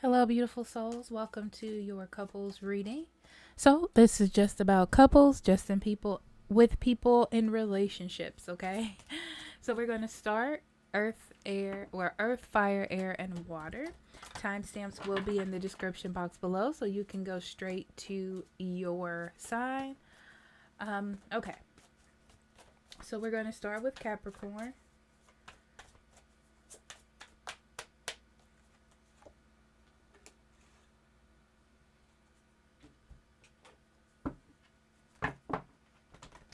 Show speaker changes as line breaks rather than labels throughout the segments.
Hello, beautiful souls. Welcome to your couples reading. So, this is just about couples, just in people with people in relationships, okay? So, we're going to start earth, fire, air, and water. Timestamps will be in the description box below, so you can go straight to your sign. Okay. So, we're going to start with Capricorn.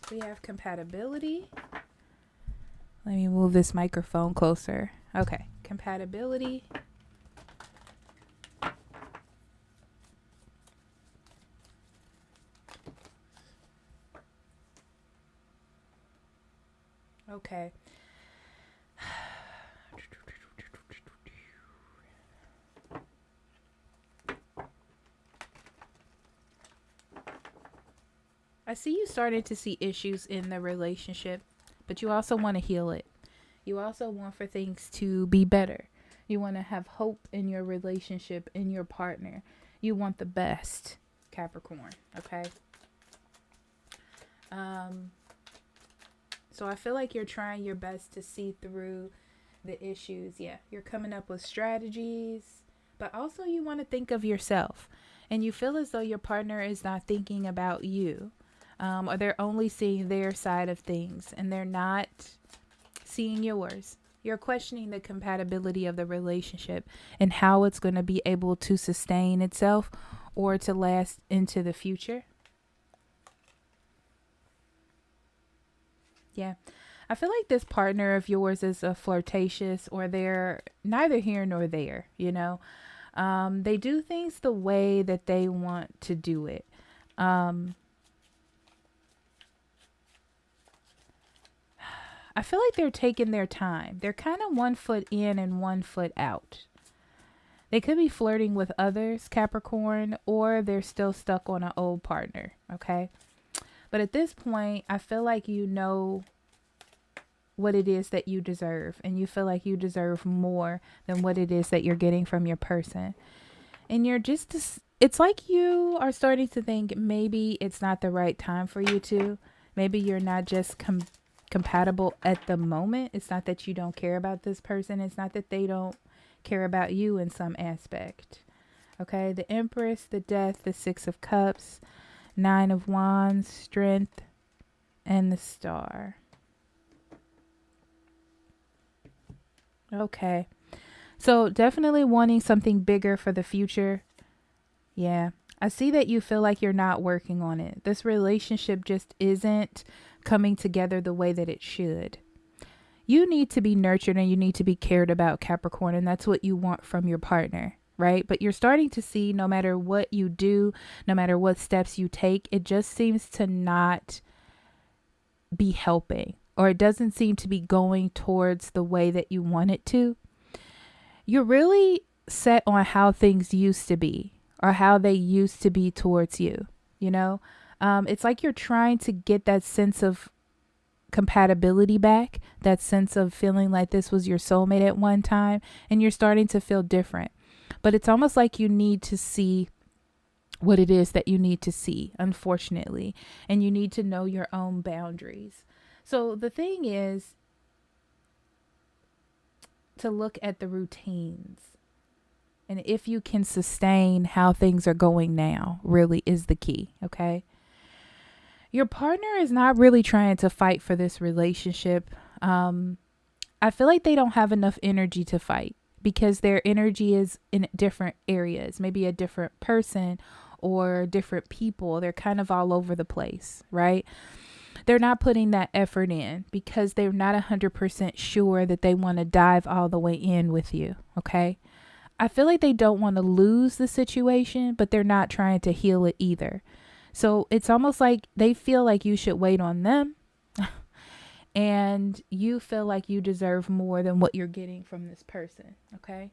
We have compatibility. Let me move this microphone closer. Okay, compatibility. Okay. I see you starting to see issues in the relationship, but you also want to heal it. You also want for things to be better. You want to have hope in your relationship, in your partner. You want the best, Capricorn, okay? Um so I feel like you're trying your best to see through the issues. Yeah, you're coming up with strategies, but also you want to think of yourself. And you feel as though your partner is not thinking about you, or they're only seeing their side of things and they're not seeing yours. You're questioning the compatibility of the relationship and how it's going to be able to sustain itself or to last into the future. Yeah. I feel like this partner of yours is a flirtatious, or they're neither here nor there, you know? They do things the way that they want to do it. Um, I feel like they're taking their time. They're kind of 1 foot in and 1 foot out. They could be flirting with others, Capricorn, or they're still stuck on an old partner, okay? But at this point, I feel like you know what it is that you deserve, and you feel like you deserve more than what it is that you're getting from your person. And you're just it's like you are starting to think maybe it's not the right time for you to. Maybe you're not just compatible at the moment. It's not that you don't care about this person. It's not that they don't care about you in some aspect. Okay, the Empress, the Death, the Six of Cups, Nine of Wands, Strength, and the Star. Okay. So definitely wanting something bigger for the future. Yeah. I see that you feel like you're not working on it. This relationship just isn't coming together the way that it should. You need to be nurtured and you need to be cared about, Capricorn, and that's what you want from your partner, right? But you're starting to see no matter what you do, no matter what steps you take, it just seems to not be helping, or it doesn't seem to be going towards the way that you want it to. You're really set on how things used to be, or how they used to be towards you, you know? It's like you're trying to get that sense of compatibility back, that sense of feeling like this was your soulmate at one time, and you're starting to feel different. But it's almost like you need to see what it is that you need to see, unfortunately, and you need to know your own boundaries. So the thing is to look at the routines, and if you can sustain how things are going now, really is the key, okay? Your partner is not really trying to fight for this relationship. I feel like they don't have enough energy to fight because their energy is in different areas, maybe a different person or different people. They're kind of all over the place, right? They're not putting that effort in because they're not 100% sure that they want to dive all the way in with you, okay? I feel like they don't want to lose the situation, but they're not trying to heal it either. So it's almost like they feel like you should wait on them and you feel like you deserve more than what you're getting from this person, okay?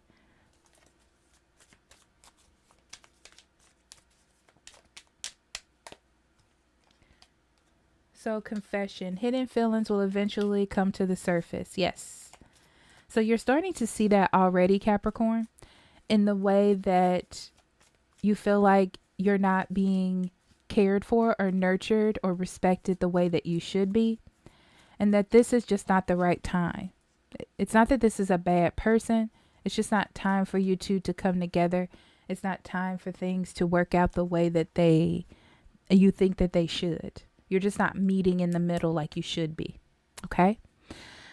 So confession, hidden feelings will eventually come to the surface. Yes. So you're starting to see that already, Capricorn. in the way that you feel like you're not being cared for or nurtured or respected the way that you should be, and that this is just not the right time. It's not that this is a bad person. It's just not time for you two to come together. It's not time for things to work out the way that you think that they should. You're just not meeting in the middle like you should be. Okay?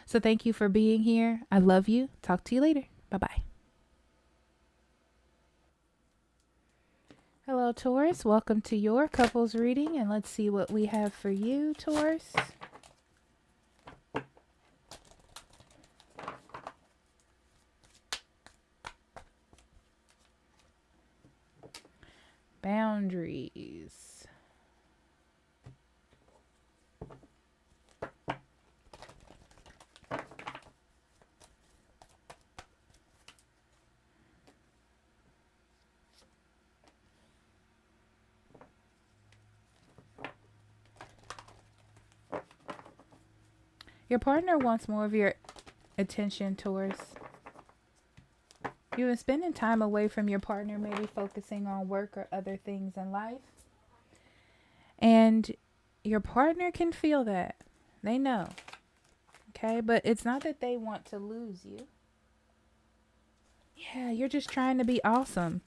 So thank you for being here. I love you. Talk to you later. Bye-bye. Hello, Taurus. Welcome to your couples reading, and let's see what we have for you, Taurus. Boundaries. Your partner wants more of your attention, Taurus. You've been spending time away from your partner, maybe focusing on work or other things in life. And your partner can feel that. They know. Okay? But it's not that they want to lose you. Yeah, you're just trying to be awesome.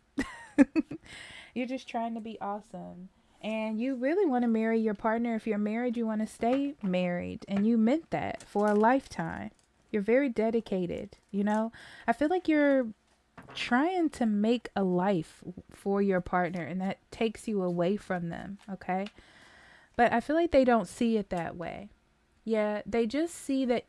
You're just trying to be awesome. And you really want to marry your partner. If you're married, you want to stay married. And you meant that for a lifetime. You're very dedicated, you know? I feel like you're trying to make a life for your partner, and that takes you away from them, okay? But I feel like they don't see it that way. Yeah, they just see that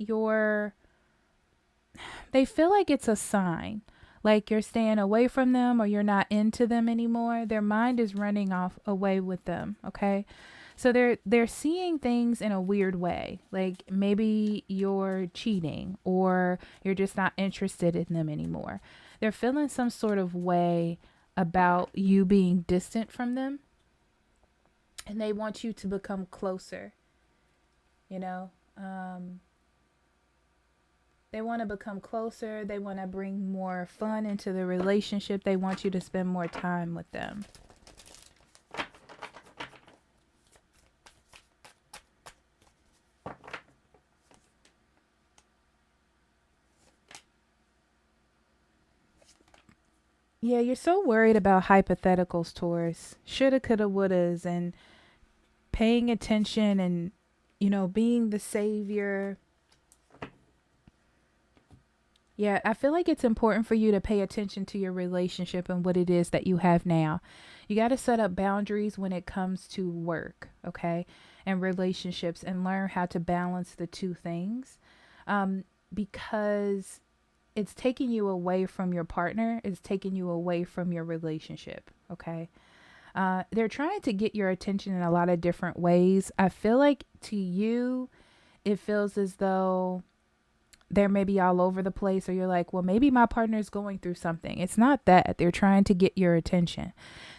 they feel like it's a sign. Like you're staying away from them or you're not into them anymore. Their mind is running off away with them, okay? So they're seeing things in a weird way. Like maybe you're cheating or you're just not interested in them anymore. They're feeling some sort of way about you being distant from them. And they want you to become closer, you know? They want to become closer. They want to bring more fun into the relationship. They want you to spend more time with them. Yeah, you're so worried about hypotheticals, Taurus. Shoulda, coulda, wouldas, and paying attention and, you know, being the savior. Yeah, I feel like it's important for you to pay attention to your relationship and what it is that you have now. You got to set up boundaries when it comes to work, okay, and relationships, and learn how to balance the two things, because it's taking you away from your partner. It's taking you away from your relationship, okay? They're trying to get your attention in a lot of different ways. I feel like to you, it feels as though they're maybe all over the place, or you're like, well, maybe my partner's going through something. It's not that. They're trying to get your attention.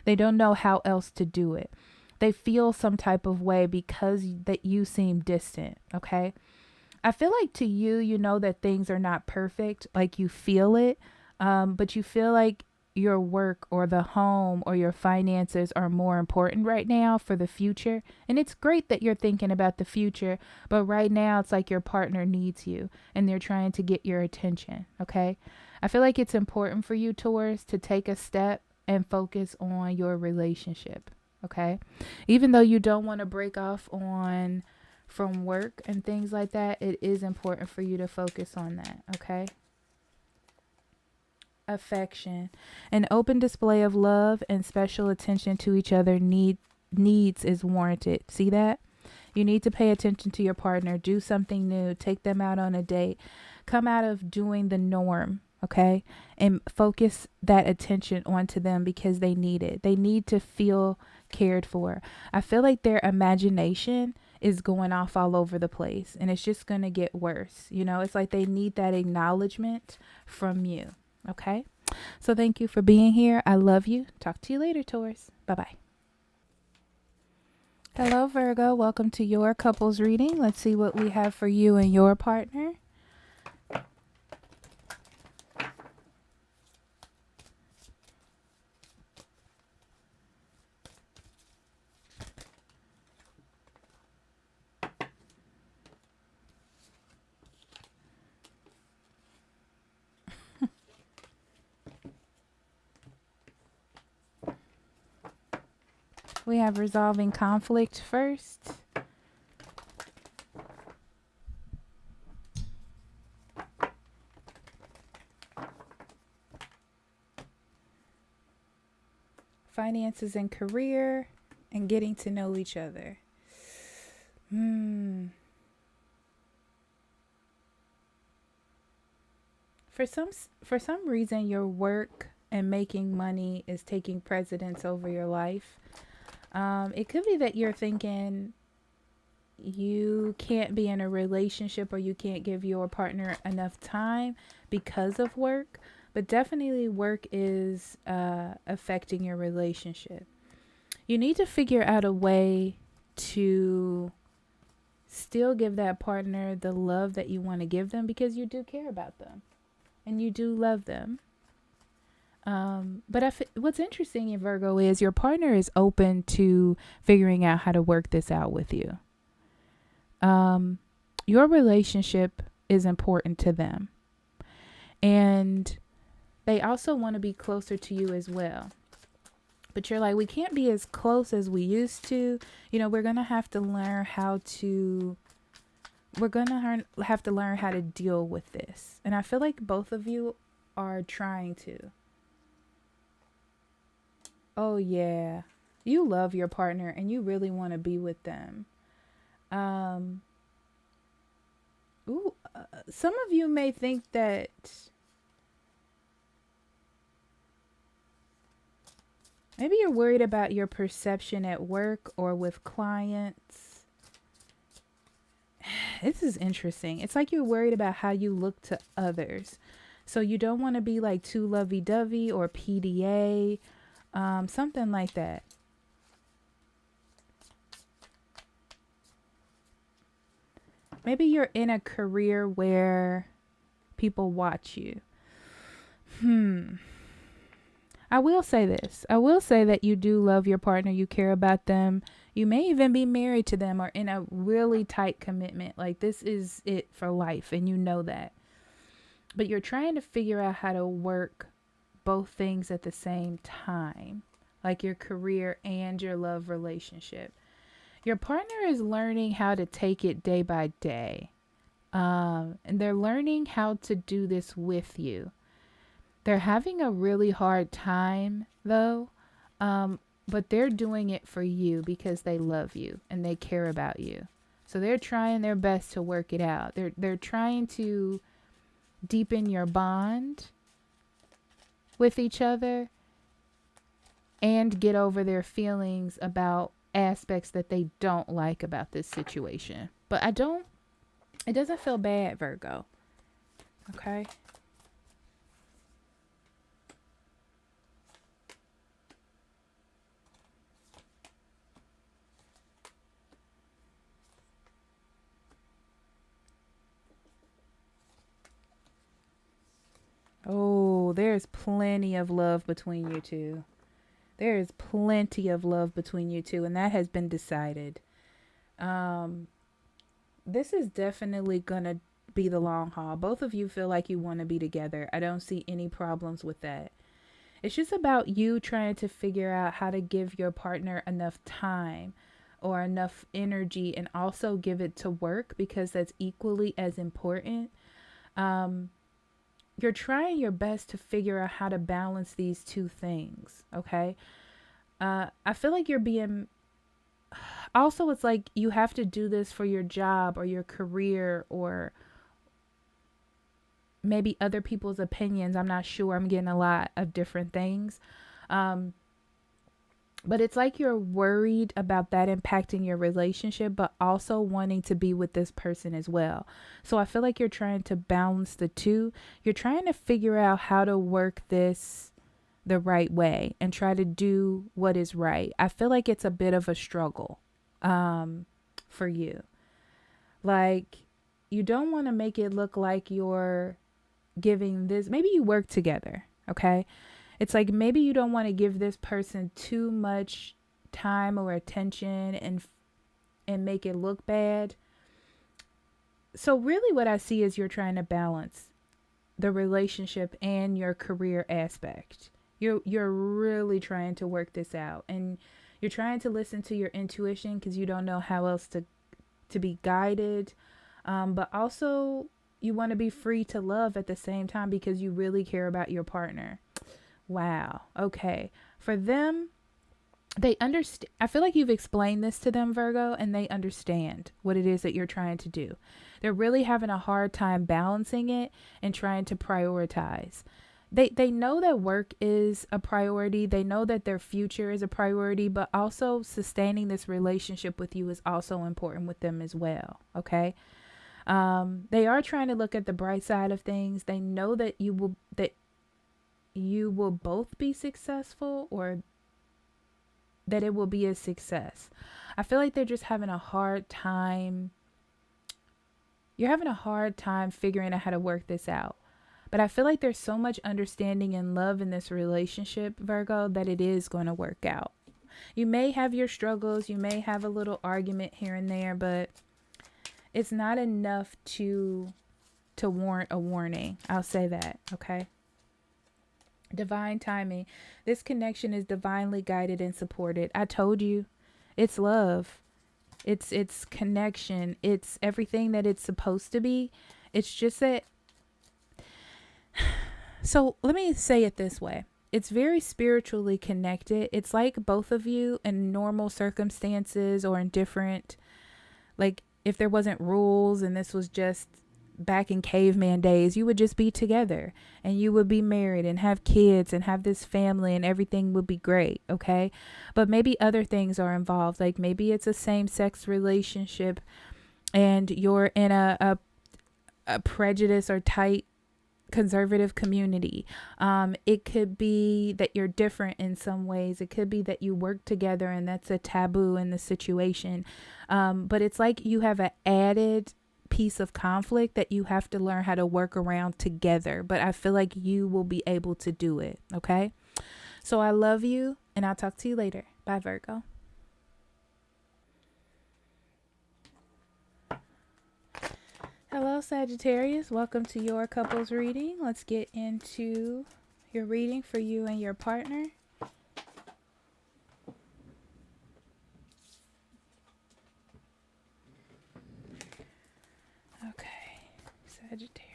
They don't know how else to do it. They feel some type of way because that you seem distant, okay? I feel like to you, you know that things are not perfect, like you feel it, but you feel like your work or the home or your finances are more important right now for the future. And it's great that you're thinking about the future, but right now it's like your partner needs you and they're trying to get your attention, okay? I feel like it's important for you, Taurus, to take a step and focus on your relationship, okay? Even though you don't want to break off from work and things like that, it is important for you to focus on that, okay? Affection. An open display of love and special attention to each other needs is warranted. See that? You need to pay attention to your partner. Do something new. Take them out on a date. Come out of doing the norm, okay? And focus that attention onto them because they need it. They need to feel cared for. I feel like their imagination is going off all over the place and it's just going to get worse. You know, it's like they need that acknowledgement from you. Okay, so thank you for being here. I love you. Talk to you later, Taurus. Bye-bye. Hello, Virgo. Welcome to your couples reading. Let's see what we have for you and your partner. We have resolving conflict first. Finances and career, and getting to know each other. For some reason, your work and making money is taking precedence over your life. It could be that you're thinking you can't be in a relationship, or you can't give your partner enough time because of work. But definitely work is affecting your relationship. You need to figure out a way to still give that partner the love that you want to give them, because you do care about them and you do love them. But what's interesting in Virgo is your partner is open to figuring out how to work this out with you. Your relationship is important to them, and they also want to be closer to you as well. But you're like, we can't be as close as we used to. You know, we're going to have to learn how to deal with this. And I feel like both of you are trying to. Oh, yeah. You love your partner and you really want to be with them. Some of you may think that maybe you're worried about your perception at work or with clients. This is interesting. It's like you're worried about how you look to others. So you don't want to be like too lovey-dovey or PDA, something like that. Maybe you're in a career where people watch you. I will say this. I will say that you do love your partner. You care about them. You may even be married to them or in a really tight commitment. Like this is it for life, and you know that. But you're trying to figure out how to work both things at the same time, like your career and your love relationship. Your partner is learning how to take it day by day. And they're learning how to do this with you. They're having a really hard time though. But they're doing it for you because they love you and they care about you. So they're trying their best to work it out. They're trying to deepen your bond with each other and get over their feelings about aspects that they don't like about this situation. But it doesn't feel bad, Virgo. Okay? Oh, there's plenty of love between you two. There is plenty of love between you two, and that has been decided. This is definitely gonna be the long haul. Both of you feel like you want to be together. I don't see any problems with that. It's just about you trying to figure out how to give your partner enough time or enough energy, and also give it to work, because that's equally as important. You're trying your best to figure out how to balance these two things, okay? I feel like you're being... Also, it's like you have to do this for your job or your career, or maybe other people's opinions. I'm not sure. I'm getting a lot of different things. But it's like you're worried about that impacting your relationship, but also wanting to be with this person as well. So I feel like you're trying to balance the two. You're trying to figure out how to work this the right way and try to do what is right. I feel like it's a bit of a struggle for you. Like, you don't want to make it look like you're giving this. Maybe you work together, okay? It's like maybe you don't want to give this person too much time or attention and make it look bad. So really what I see is you're trying to balance the relationship and your career aspect. You're really trying to work this out, and You're trying to listen to your intuition because you don't know how else to be guided. But also you want to be free to love at the same time because you really care about your partner. Wow. Okay. For them, they understand. I feel like you've explained this to them, Virgo, and they understand what it is that you're trying to do. They're really having a hard time balancing it and trying to prioritize. They know that work is a priority. They know that their future is a priority, but also sustaining this relationship with you is also important with them as well. Okay. They are trying to look at the bright side of things. They know that you will both be successful, or that it will be a success. I feel like they're just having a hard time. You're having a hard time figuring out how to work this out. But I feel like there's so much understanding and love in this relationship, Virgo, that it is going to work out. You may have your struggles. You may have a little argument here and there, but it's not enough to warrant a warning. I'll say that, okay? Divine timing. This connection is divinely guided and supported. I told you, it's love. It's connection. It's everything that it's supposed to be. It's just that. So let me say it this way. It's very spiritually connected. It's like both of you in normal circumstances or in different, like if there wasn't rules and this was just back in caveman days, you would just be together and you would be married and have kids and have this family and everything would be great. Okay. But maybe other things are involved. Like maybe it's a same-sex relationship and you're in a prejudice or tight conservative community. It could be that you're different in some ways. It could be that you work together and that's a taboo in the situation. But it's like you have an added piece of conflict that you have to learn how to work around together. But I feel like you will be able to do it. Okay. So I love you and I'll talk to you later. Bye, Virgo. Hello, Sagittarius. Welcome to your couples reading. Let's get into your reading for you and your partner. Okay, Sagittarius.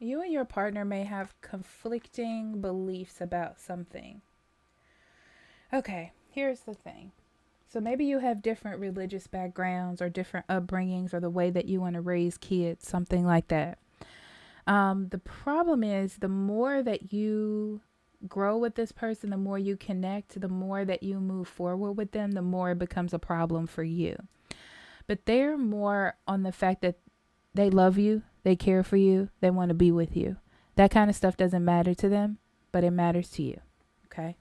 You and your partner may have conflicting beliefs about something. Okay, here's the thing. So maybe you have different religious backgrounds or different upbringings or the way that you want to raise kids, something like that. The problem is the more that you grow with this person, the more you connect, the more that you move forward with them, the more it becomes a problem for you. But they're more on the fact that they love you, they care for you, they want to be with you. That kind of stuff doesn't matter to them, but it matters to you. Okay?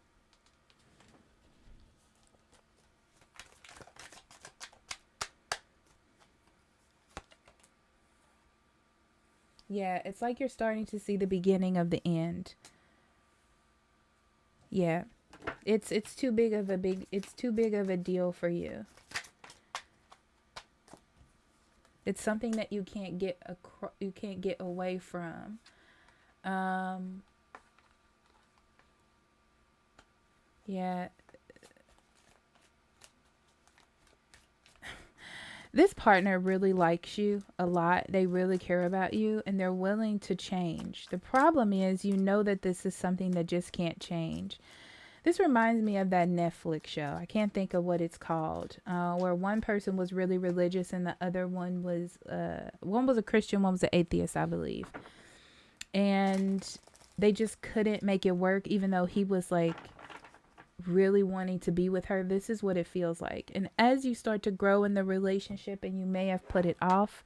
Yeah, it's like you're starting to see the beginning of the end. Yeah. It's too big of a deal for you. It's something that you can't get away from. Yeah. This partner really likes you a lot. They really care about you and they're willing to change. The problem is, you know that this is something that just can't change. This reminds me of that Netflix show. I can't think of what it's called, where one person was really religious and the other one was a Christian, one was an atheist, I believe. And they just couldn't make it work, even though he was like really wanting to be with her. This is what it feels like. And as you start to grow in the relationship and you may have put it off,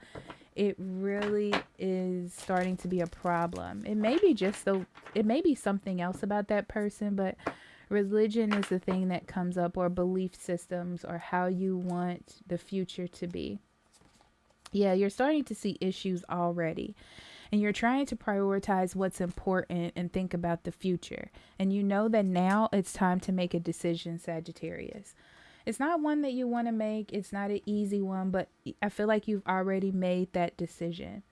it really is starting to be a problem. It may be something else about that person, but religion is the thing that comes up, or belief systems, or how you want the future to be. Yeah, you're starting to see issues already. And you're trying to prioritize what's important and think about the future. And you know that now it's time to make a decision, Sagittarius. It's not one that you want to make, it's not an easy one, but I feel like you've already made that decision.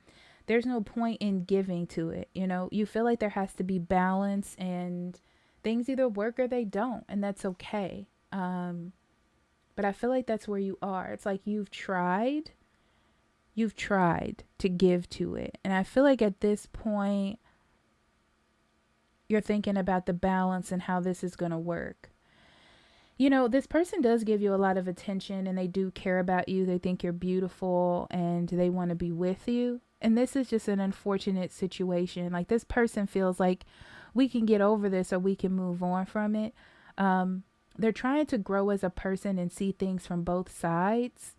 There's no point in giving to it. You know, you feel like there has to be balance, and things either work or they don't, and that's okay. But I feel like that's where you are. It's like you've tried to give to it. And I feel like at this point, you're thinking about the balance and how this is going to work. You know, this person does give you a lot of attention and they do care about you. They think you're beautiful and they want to be with you. And this is just an unfortunate situation. Like, this person feels like we can get over this or we can move on from it. They're trying to grow as a person and see things from both sides.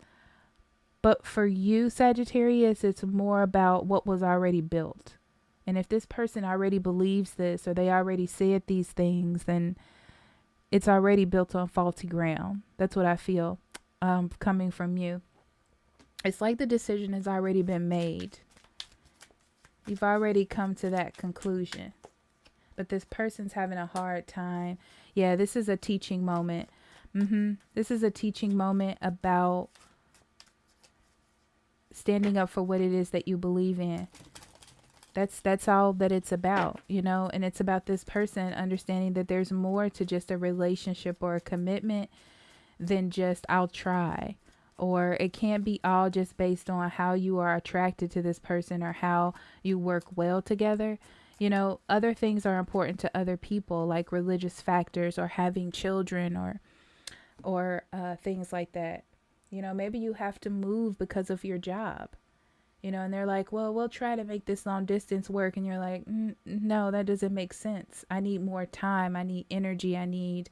But for you, Sagittarius, it's more about what was already built. And if this person already believes this or they already said these things, then it's already built on faulty ground. That's what I feel coming from you. It's like the decision has already been made. You've already come to that conclusion. But this person's having a hard time. Yeah, this is a teaching moment. This is a teaching moment about standing up for what it is that you believe in. That's all that it's about, you know. And it's about this person understanding that there's more to just a relationship or a commitment than just I'll try. Or it can't be all just based on how you are attracted to this person or how you work well together. You know, other things are important to other people, like religious factors or having children or things like that. You know, maybe you have to move because of your job, you know, and they're like, well, we'll try to make this long distance work. And you're like, no, that doesn't make sense. I need more time. I need energy. I need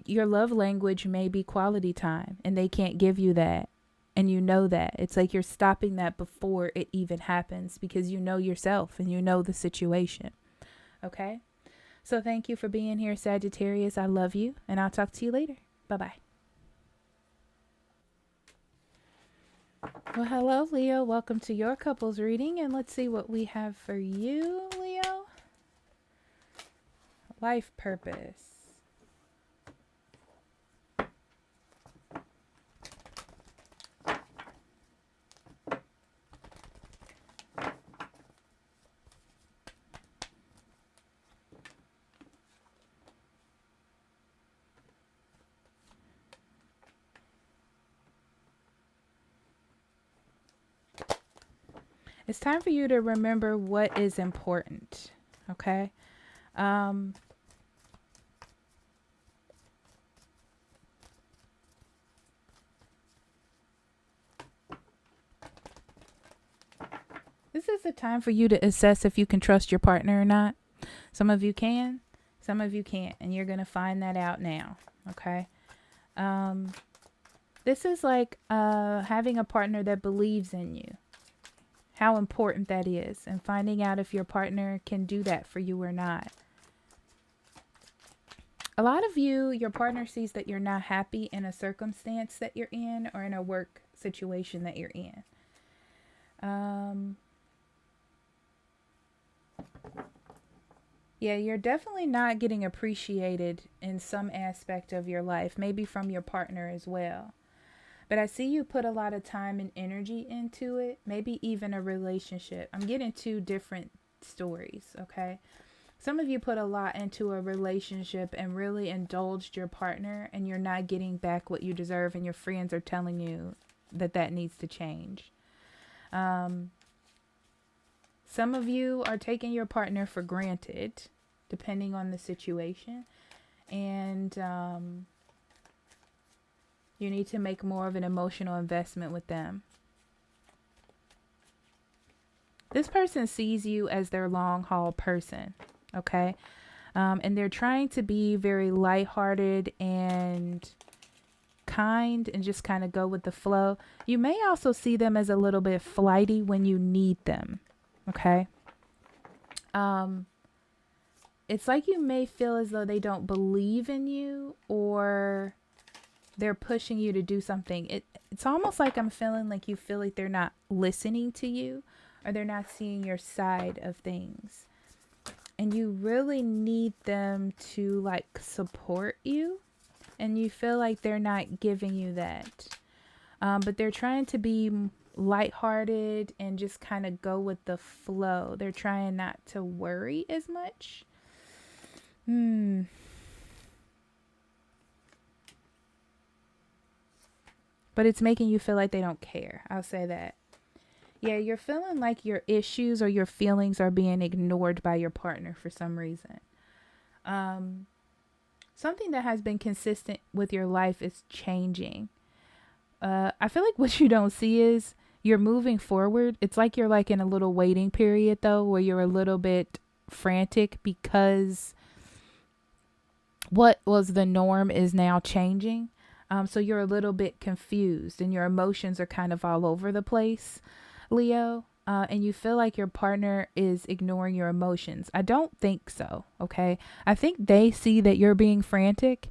your love language may be quality time, and they can't give you that. And you know that. It's like you're stopping that before it even happens because you know yourself and you know the situation. Okay? So thank you for being here, Sagittarius. I love you, and I'll talk to you later. Bye-bye. Well, hello, Leo. Welcome to your couples reading, and let's see what we have for you, Leo. Life purpose. It's time for you to remember what is important, okay? This is the time for you to assess if you can trust your partner or not. Some of you can, some of you can't, and you're going to find that out now, okay? This is like having a partner that believes in you. How important that is, and finding out if your partner can do that for you or not. A lot of you, your partner sees that you're not happy in a circumstance that you're in or in a work situation that you're in. Yeah, you're definitely not getting appreciated in some aspect of your life, maybe from your partner as well. But I see you put a lot of time and energy into it, maybe even a relationship. I'm getting two different stories, okay? Some of you put a lot into a relationship and really indulged your partner, and you're not getting back what you deserve, and your friends are telling you that that needs to change. Some of you are taking your partner for granted, depending on the situation, and you need to make more of an emotional investment with them. This person sees you as their long haul person, okay? And they're trying to be very lighthearted and kind and just kind of go with the flow. You may also see them as a little bit flighty when you need them, okay? It's like you may feel as though they don't believe in you, or they're pushing you to do something. It's almost like I'm feeling like you feel like they're not listening to you, or they're not seeing your side of things. And you really need them to like support you. And you feel like they're not giving you that. But they're trying to be lighthearted and just kind of go with the flow. They're trying not to worry as much. But it's making you feel like they don't care. I'll say that. Yeah, you're feeling like your issues or your feelings are being ignored by your partner for some reason. Something that has been consistent with your life is changing. I feel like what you don't see is you're moving forward. It's like you're like in a little waiting period though, where you're a little bit frantic because what was the norm is now changing. So you're a little bit confused and your emotions are kind of all over the place, Leo. And you feel like your partner is ignoring your emotions. I don't think so. Okay. I think they see that you're being frantic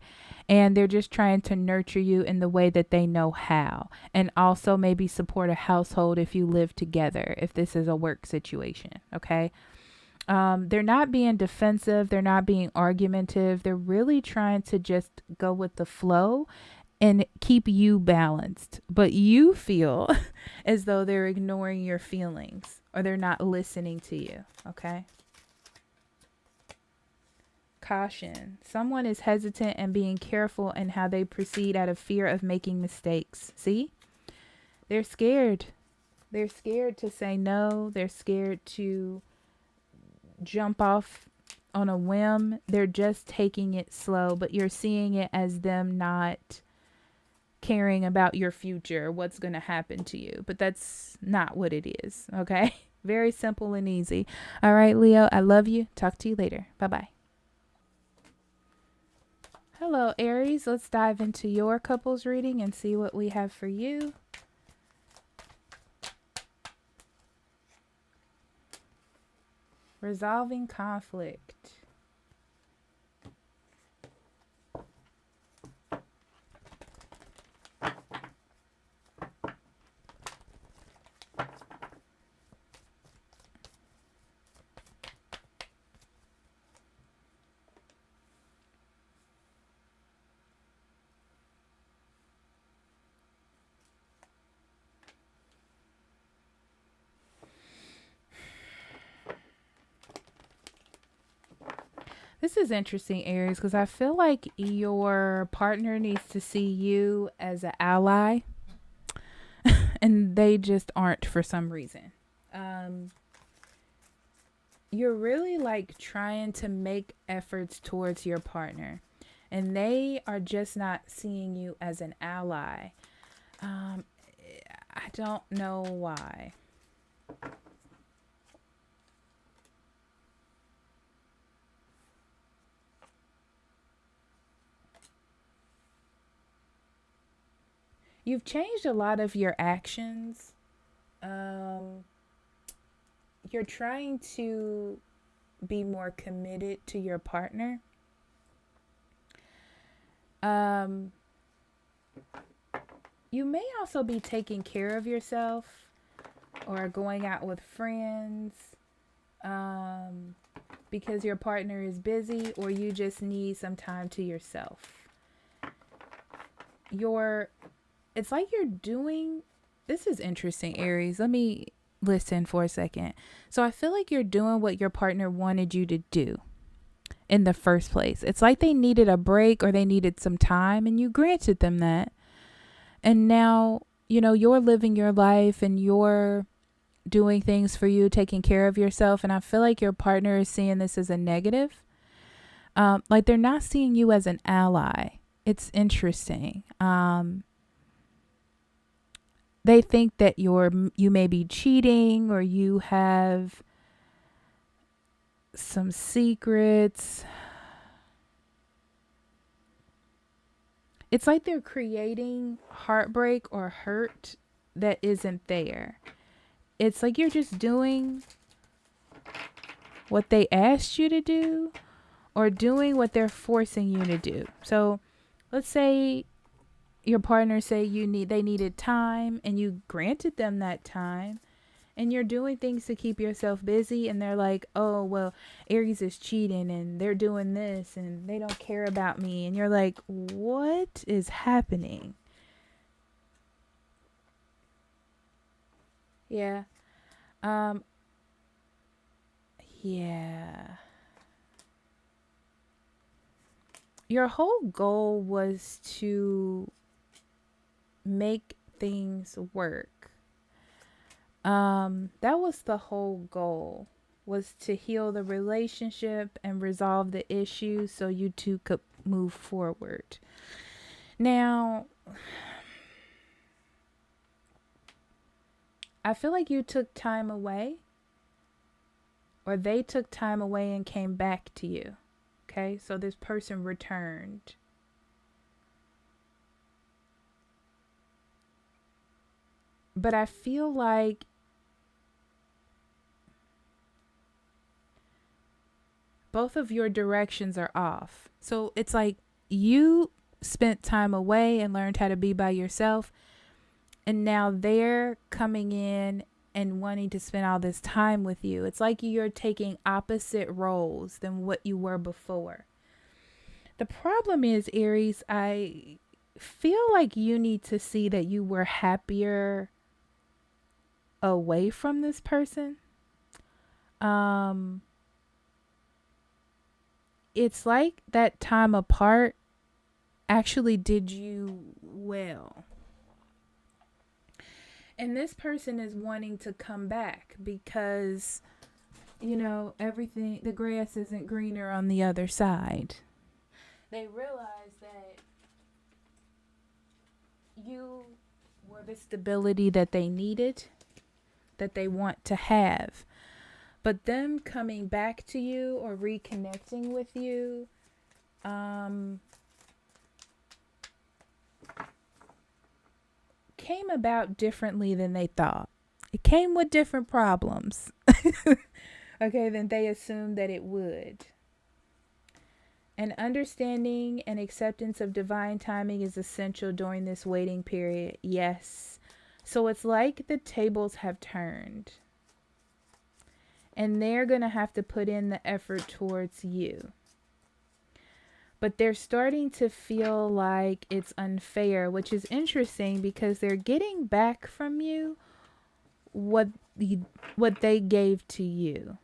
and they're just trying to nurture you in the way that they know how. And also maybe support a household if you live together, if this is a work situation. Okay. They're not being defensive. They're not being argumentative. They're really trying to just go with the flow and keep you balanced. But you feel as though they're ignoring your feelings or they're not listening to you. Okay. Caution. Someone is hesitant and being careful in how they proceed out of fear of making mistakes. See? They're scared. They're scared to say no. They're scared to jump off on a whim. They're just taking it slow, but you're seeing it as them not caring about your future, what's going to happen to you. But that's not what it is. Okay. Very simple and easy. All right, Leo, I love you. Talk to you later. Bye-bye. Hello, Aries. Let's dive into your couples reading and see what we have for you. Resolving conflict. This is interesting, Aries, because I feel like your partner needs to see you as an ally and they just aren't for some reason. You're really like trying to make efforts towards your partner and they are just not seeing you as an ally. I don't know why. You've changed a lot of your actions. You're trying to be more committed to your partner. You may also be taking care of yourself or going out with friends because your partner is busy or you just need some time to yourself. It's like you're doing, this is interesting, Aries. Let me listen for a second. So I feel like you're doing what your partner wanted you to do in the first place. It's like they needed a break or they needed some time and you granted them that. And now, you're living your life and you're doing things for you, taking care of yourself. And I feel like your partner is seeing this as a negative. Like they're not seeing you as an ally. It's interesting. They think that you may be cheating or you have some secrets. It's like they're creating heartbreak or hurt that isn't there. It's like you're just doing what they asked you to do or doing what they're forcing you to do. So let's say Your partner say they needed time and you granted them that time, and you're doing things to keep yourself busy, and they're like, oh, well, Aries is cheating and they're doing this and they don't care about me. And you're like, what is happening? Yeah. Yeah. Your whole goal was to make things work. That was the whole goal, was to heal the relationship and resolve the issue so you two could move forward. Now, I feel like you took time away, or they took time away and came back to you. Okay, so this person returned. But I feel like both of your directions are off. So it's like you spent time away and learned how to be by yourself, and now they're coming in and wanting to spend all this time with you. It's like you're taking opposite roles than what you were before. The problem is, Aries, I feel like you need to see that you were happier away from this person. It's like that time apart actually did you well. And this person is wanting to come back because, everything, the grass isn't greener on the other side. They realize that you were the stability that they needed, that they want to have. But them coming back to you or reconnecting with you, came about differently than they thought. It came with different problems, okay, than they assumed that it would. And understanding and acceptance of divine timing is essential during this waiting period. Yes. So it's like the tables have turned, and they're going to have to put in the effort towards you. But they're starting to feel like it's unfair, which is interesting because they're getting back from you what they gave to you.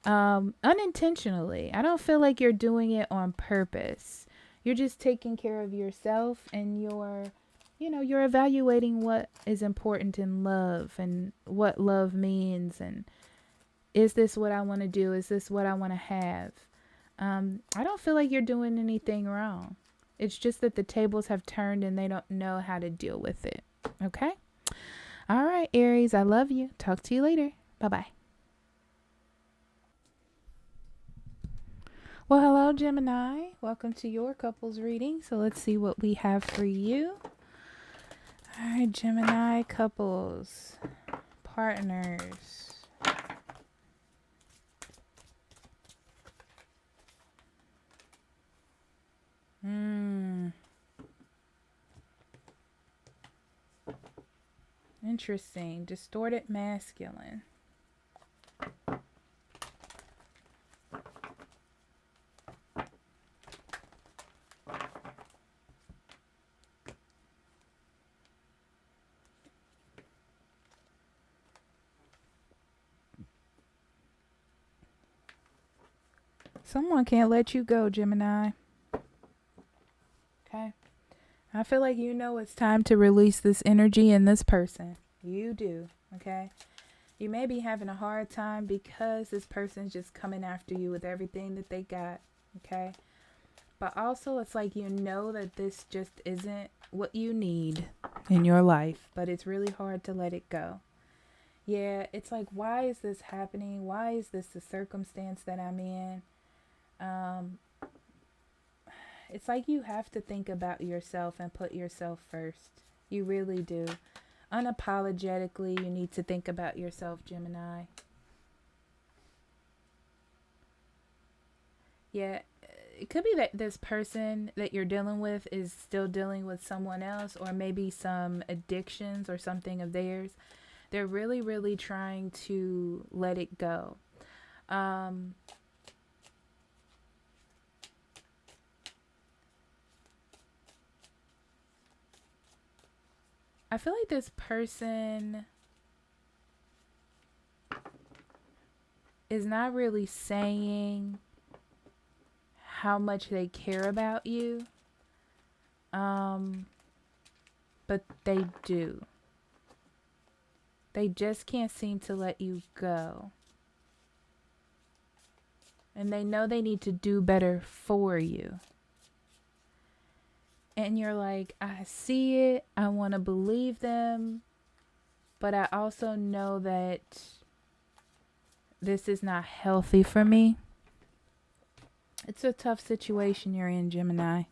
Unintentionally. I don't feel like you're doing it on purpose. You're just taking care of yourself, and you're evaluating what is important in love and what love means, and is this what I want to do? Is this what I want to have? I don't feel like you're doing anything wrong. It's just that the tables have turned and they don't know how to deal with it. Okay? All right, Aries, I love you. Talk to you later. Bye-bye. Well, hello, Gemini. Welcome to your couples reading. So let's see what we have for you. All right, Gemini couples, partners. Interesting. Distorted masculine. Someone can't let you go, Gemini. Okay. I feel like it's time to release this energy in this person. You do. Okay. You may be having a hard time because this person's just coming after you with everything that they got. Okay. But also it's like that this just isn't what you need in your life. But it's really hard to let it go. Yeah, it's like, why is this happening? Why is this the circumstance that I'm in? It's like you have to think about yourself and put yourself first. You really do. Unapologetically, you need to think about yourself, Gemini. Yeah, it could be that this person that you're dealing with is still dealing with someone else, or maybe some addictions or something of theirs. They're really, really trying to let it go. Um, I feel like this person is not really saying how much they care about you, but they do. They just can't seem to let you go. And they know they need to do better for you. And you're like, I see it. I want to believe them. But I also know that this is not healthy for me. It's a tough situation you're in, Gemini.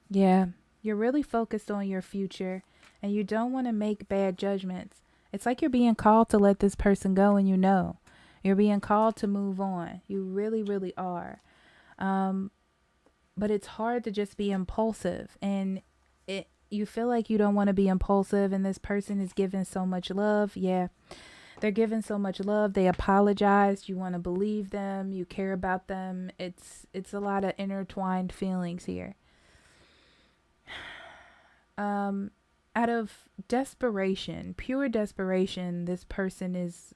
Yeah, you're really focused on your future and you don't want to make bad judgments. It's like you're being called to let this person go, and you know. You're being called to move on. You really, really are. But it's hard to just be impulsive, and you feel like you don't want to be impulsive, and this person is giving so much love. Yeah, they're giving so much love. They apologize. You want to believe them. You care about them. It's a lot of intertwined feelings here. Out of desperation, pure desperation, this person is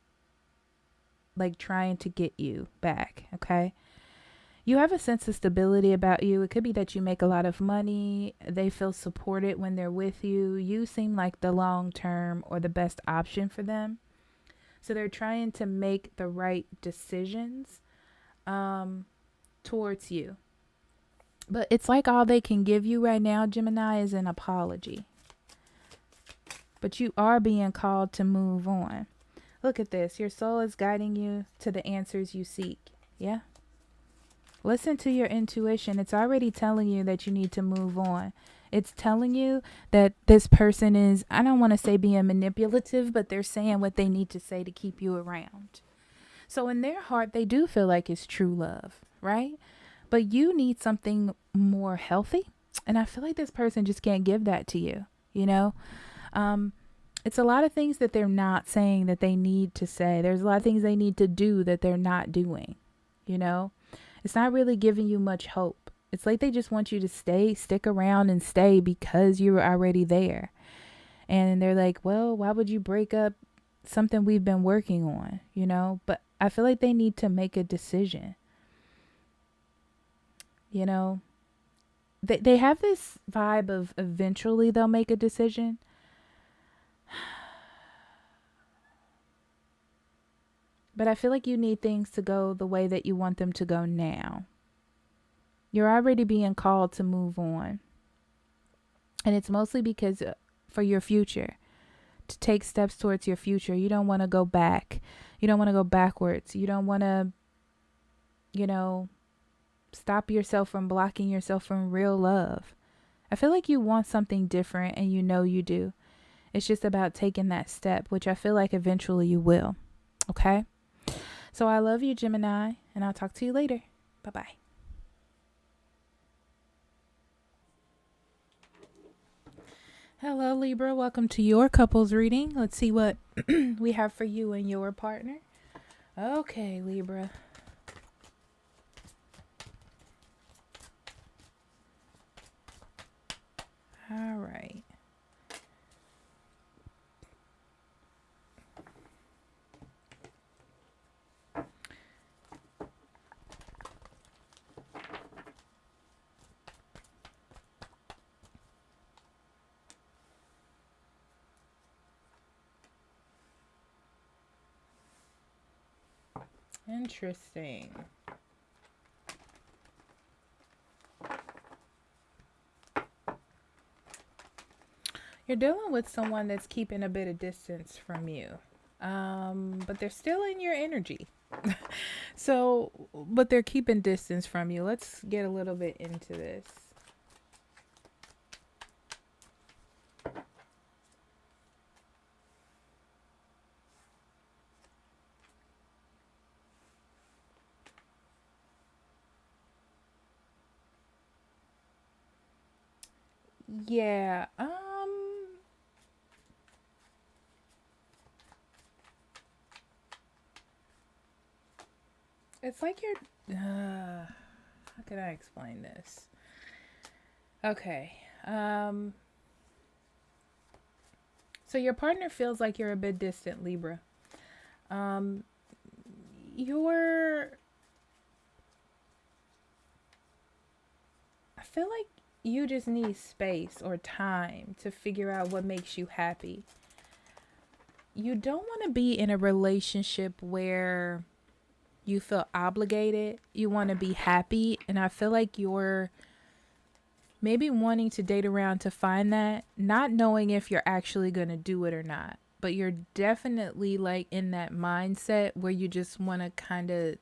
like trying to get you back. Okay. You have a sense of stability about you. It could be that you make a lot of money. They feel supported when they're with you. You seem like the long term or the best option for them. So they're trying to make the right decisions towards you. But it's like all they can give you right now, Gemini, is an apology. But you are being called to move on. Look at this. Your soul is guiding you to the answers you seek. Yeah. Listen to your intuition. It's already telling you that you need to move on. It's telling you that this person is, I don't want to say being manipulative, but they're saying what they need to say to keep you around. So in their heart, they do feel like it's true love, right? But you need something more healthy. And I feel like this person just can't give that to you, you know? It's a lot of things that they're not saying that they need to say. There's a lot of things they need to do that they're not doing, you know? It's not really giving you much hope. It's like they just want you to stick around and stay because you're already there. And they're like, well, why would you break up something we've been working on, you know? But I feel like they need to make a decision. You know, they have this vibe of eventually they'll make a decision. But I feel like you need things to go the way that you want them to go now. You're already being called to move on. And it's mostly because for your future, to take steps towards your future. You don't want to go back. You don't want to go backwards. You don't want to, you know, stop yourself from blocking yourself from real love. I feel like you want something different, and you know you do. It's just about taking that step, which I feel like eventually you will. Okay? So I love you, Gemini, and I'll talk to you later. Bye-bye. Hello, Libra. Welcome to your couples reading. Let's see what we have for you and your partner. Okay, Libra. All right. Interesting. You're dealing with someone that's keeping a bit of distance from you. But they're still in your energy. So, but they're keeping distance from you. Let's get a little bit into this. Yeah. It's like you're how can I explain this? Okay. So your partner feels like you're a bit distant, Libra. Um you're I feel like you just need space or time to figure out what makes you happy. You don't want to be in a relationship where you feel obligated. You want to be happy. And I feel like you're maybe wanting to date around to find that, not knowing if you're actually going to do it or not. But you're definitely like in that mindset where you just want to kind of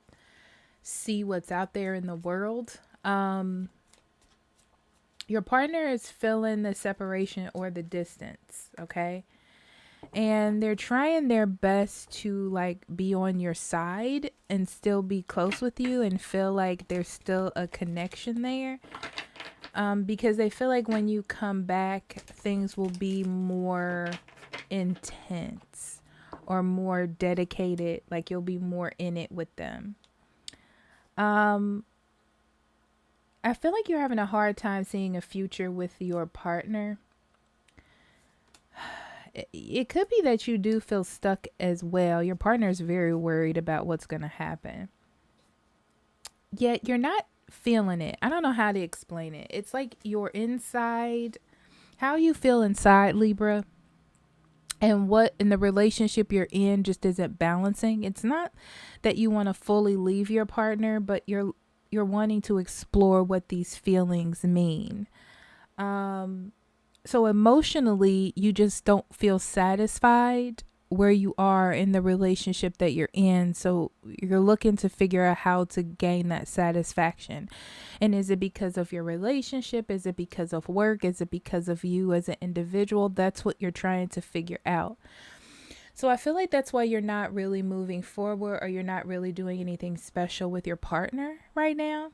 see what's out there in the world. Your partner is feeling the separation or the distance, okay? And they're trying their best to like be on your side and still be close with you and feel like there's still a connection there. Because they feel like when you come back, things will be more intense or more dedicated, like you'll be more in it with them. I feel like you're having a hard time seeing a future with your partner. It could be that you do feel stuck as well. Your partner is very worried about what's going to happen. Yet you're not feeling it. I don't know how to explain it. It's like you're inside. How you feel inside, Libra, and what in the relationship you're in just isn't balancing. It's not that you want to fully leave your partner, but you're wanting to explore what these feelings mean. So emotionally, you just don't feel satisfied where you are in the relationship that you're in. So you're looking to figure out how to gain that satisfaction. And is it because of your relationship? Is it because of work? Is it because of you as an individual? That's what you're trying to figure out. So I feel like that's why you're not really moving forward, or you're not really doing anything special with your partner right now.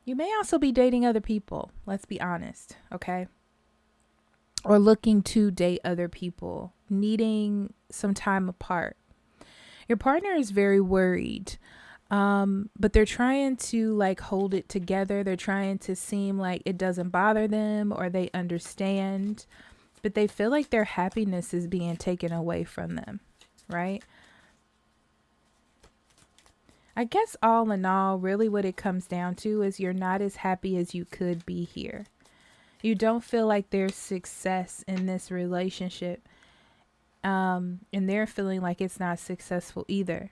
You may also be dating other people. Let's be honest. Okay. Or looking to date other people, needing some time apart. Your partner is very worried, but they're trying to like hold it together. They're trying to seem like it doesn't bother them or they understand, but they feel like their happiness is being taken away from them, right? I guess all in all, really what it comes down to is you're not as happy as you could be here. You don't feel like there's success in this relationship. And they're feeling like it's not successful either.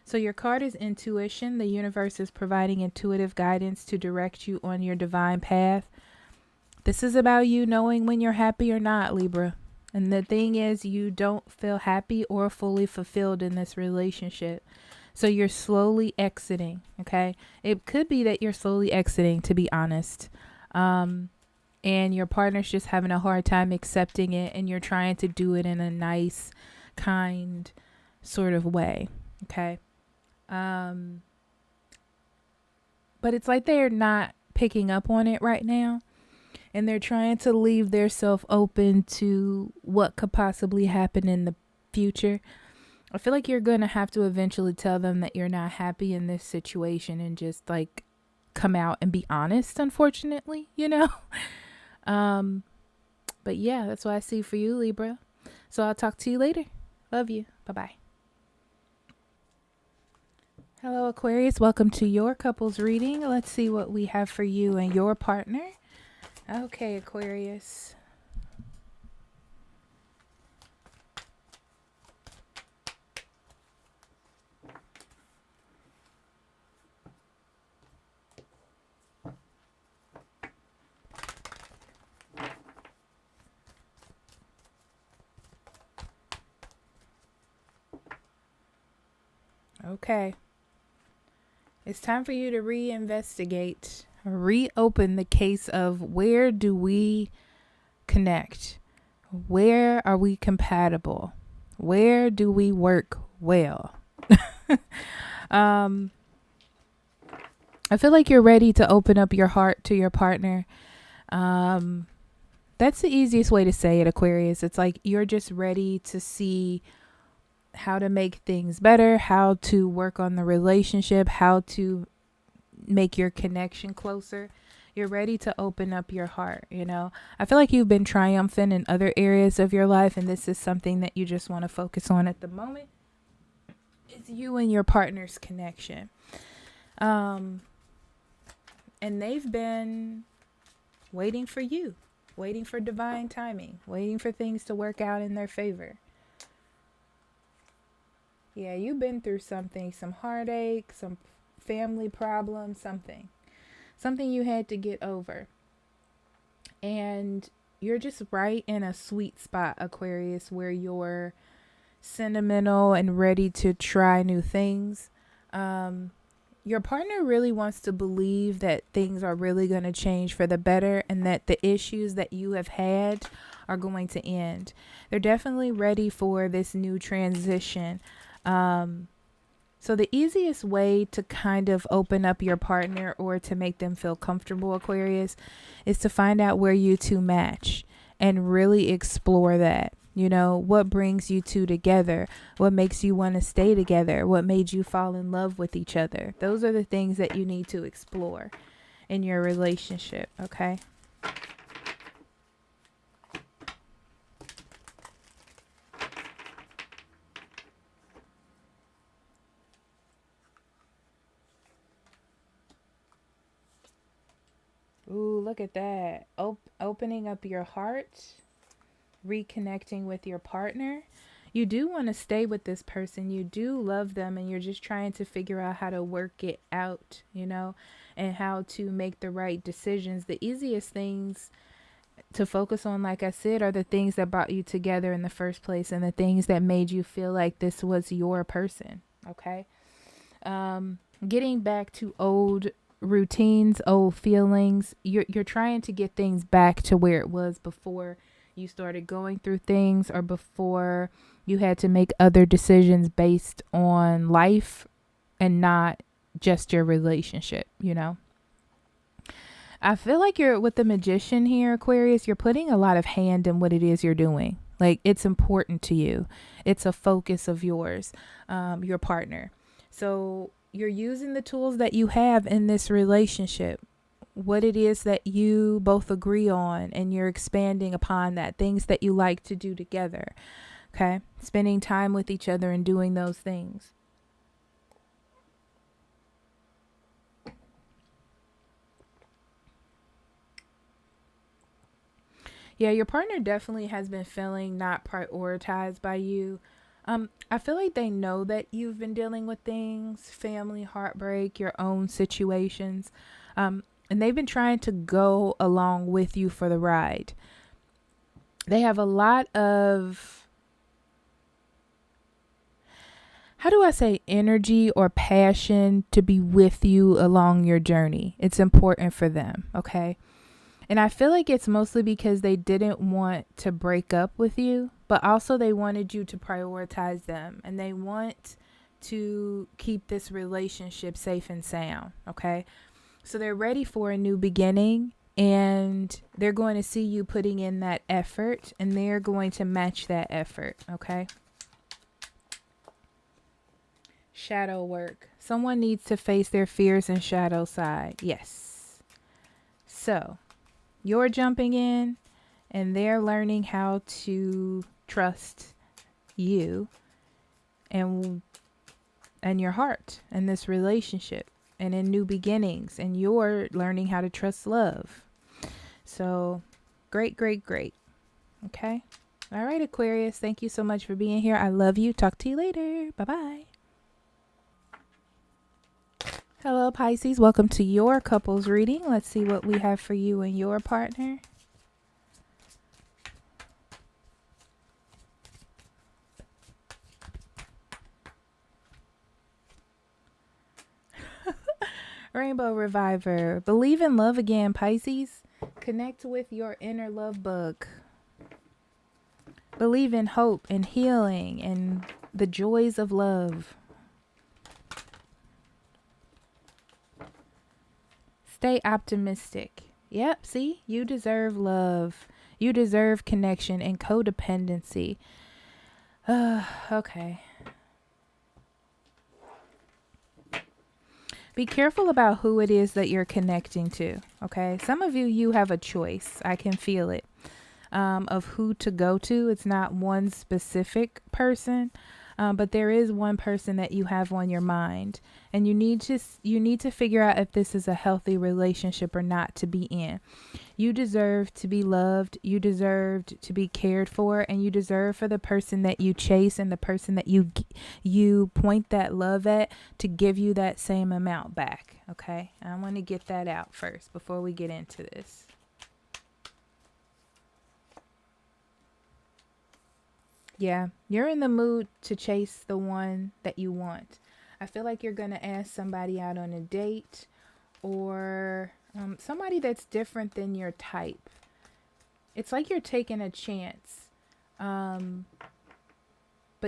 So your card is intuition. The universe is providing intuitive guidance to direct you on your divine path. This is about you knowing when you're happy or not, Libra. And the thing is, you don't feel happy or fully fulfilled in this relationship. So you're slowly exiting, okay? It could be that you're slowly exiting, to be honest. And your partner's just having a hard time accepting it, and you're trying to do it in a nice, kind sort of way, okay? But it's like they're not picking up on it right now, and they're trying to leave their self open to what could possibly happen in the future. I feel like you're going to have to eventually tell them that you're not happy in this situation and just like come out and be honest, unfortunately, you know? But yeah, that's what I see for you, Libra. So I'll talk to you later. Love you. Bye-bye. Hello, Aquarius. Welcome to your couples reading. Let's see what we have for you and your partner. Okay, Aquarius. Okay. It's time for you to reinvestigate, reopen the case of where do we connect? Where are we compatible? Where do we work well? I feel like you're ready to open up your heart to your partner. That's the easiest way to say it, Aquarius. It's like you're just ready to see how to make things better, how to work on the relationship, how to make your connection closer. You're ready to open up your heart, you know. I feel like you've been triumphant in other areas of your life, and this is something that you just want to focus on at the moment. It's you and your partner's connection. And they've been waiting for you, waiting for divine timing, waiting for things to work out in their favor. Yeah, you've been through something, some heartache, some family problems, something you had to get over. And you're just right in a sweet spot, Aquarius, where you're sentimental and ready to try new things. Your partner really wants to believe that things are really going to change for the better and that the issues that you have had are going to end. They're definitely ready for this new transition. So the easiest way to kind of open up your partner or to make them feel comfortable, Aquarius, is to find out where you two match and really explore that. You know, what brings you two together? What makes you want to stay together? What made you fall in love with each other? Those are the things that you need to explore in your relationship, okay? Ooh, look at that. Opening up your heart, reconnecting with your partner. You do want to stay with this person. You do love them, and you're just trying to figure out how to work it out, you know, and how to make the right decisions. The easiest things to focus on, like I said, are the things that brought you together in the first place and the things that made you feel like this was your person, okay? Getting back to old routines, old feelings. You're trying to get things back to where it was before you started going through things or before you had to make other decisions based on life and not just your relationship, you know? I feel like you're with the Magician here, Aquarius, you're putting a lot of hand in what it is you're doing. Like, it's important to you. It's a focus of yours, your partner. So you're using the tools that you have in this relationship, what it is that you both agree on, and you're expanding upon that, things that you like to do together. Okay. Spending time with each other and doing those things. Yeah, your partner definitely has been feeling not prioritized by you. I feel like they know that you've been dealing with things, family, heartbreak, your own situations. And they've been trying to go along with you for the ride. They have a lot of, how do I say, energy or passion to be with you along your journey. It's important for them, okay? And I feel like it's mostly because they didn't want to break up with you, but also they wanted you to prioritize them, and they want to keep this relationship safe and sound, okay? So they're ready for a new beginning, and they're going to see you putting in that effort, and they're going to match that effort, okay? Shadow work. Someone needs to face their fears and shadow side. Yes. So you're jumping in, and they're learning how to trust you and your heart and this relationship and in new beginnings, and you're learning how to trust love. So great, great, great. Okay. All right, Aquarius, thank you so much for being here. I love you. Talk to you later. Bye-bye. Hello, Pisces. Welcome to your couples reading. Let's see what we have for you and your partner. Rainbow Reviver. Believe in love again, Pisces. Connect with your inner love bug. Believe in hope and healing and the joys of love. Stay optimistic. Yep, see, you deserve love. You deserve connection and codependency. Okay. Be careful about who it is that you're connecting to. Okay. Some of you have a choice. I can feel it. Of who to go to. It's not one specific person, but there is one person that you have on your mind, and you need to figure out if this is a healthy relationship or not to be in. You deserve to be loved. You deserve to be cared for, and you deserve for the person that you chase and the person that you point that love at to give you that same amount back. Okay, I want to get that out first before we get into this. Yeah, you're in the mood to chase the one that you want. I feel like you're going to ask somebody out on a date, or somebody that's different than your type. It's like you're taking a chance. But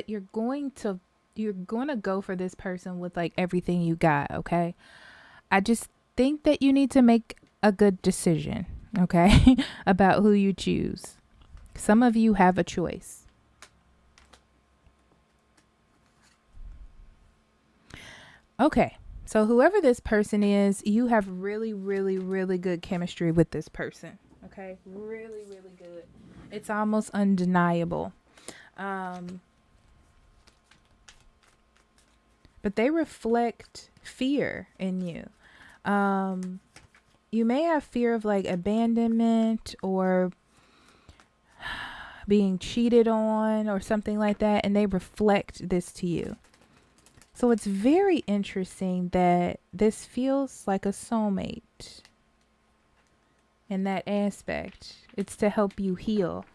you're going to go for this person with like everything you got, okay? I just think that you need to make a good decision, okay? About who you choose. Some of you have a choice. Okay, so whoever this person is, you have really, really, really good chemistry with this person. Okay, really, really good. It's almost undeniable. But they reflect fear in you. You may have fear of like abandonment or being cheated on or something like that, and they reflect this to you. So it's very interesting that this feels like a soulmate in that aspect. It's to help you heal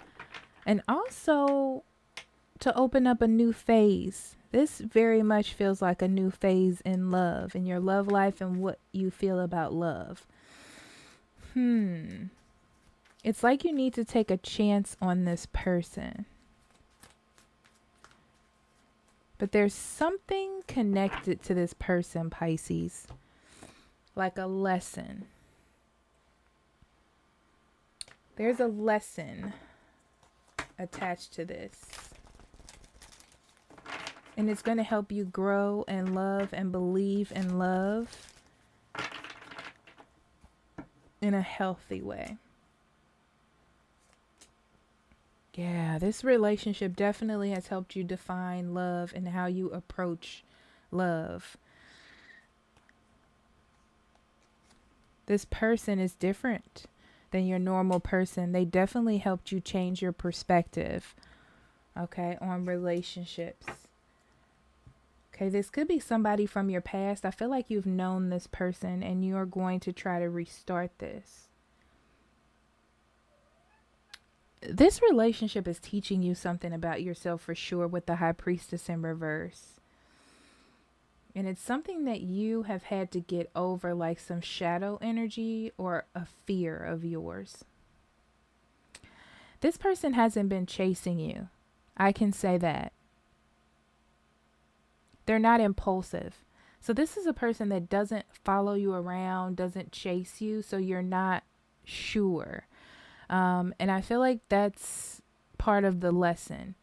and also to open up a new phase. This very much feels like a new phase in love, in your love life and what you feel about love. It's like you need to take a chance on this person. But there's something connected to this person, Pisces, like a lesson. There's a lesson attached to this. And it's going to help you grow and love and believe in love in a healthy way. Yeah, this relationship definitely has helped you define love and how you approach love. This person is different than your normal person. They definitely helped you change your perspective, okay, on relationships. Okay, this could be somebody from your past. I feel like you've known this person and you're going to try to restart this. This relationship is teaching you something about yourself for sure with the High Priestess in reverse. And it's something that you have had to get over, like some shadow energy or a fear of yours. This person hasn't been chasing you. I can say that. They're not impulsive. So this is a person that doesn't follow you around, doesn't chase you, so you're not sure. And I feel like that's part of the lesson,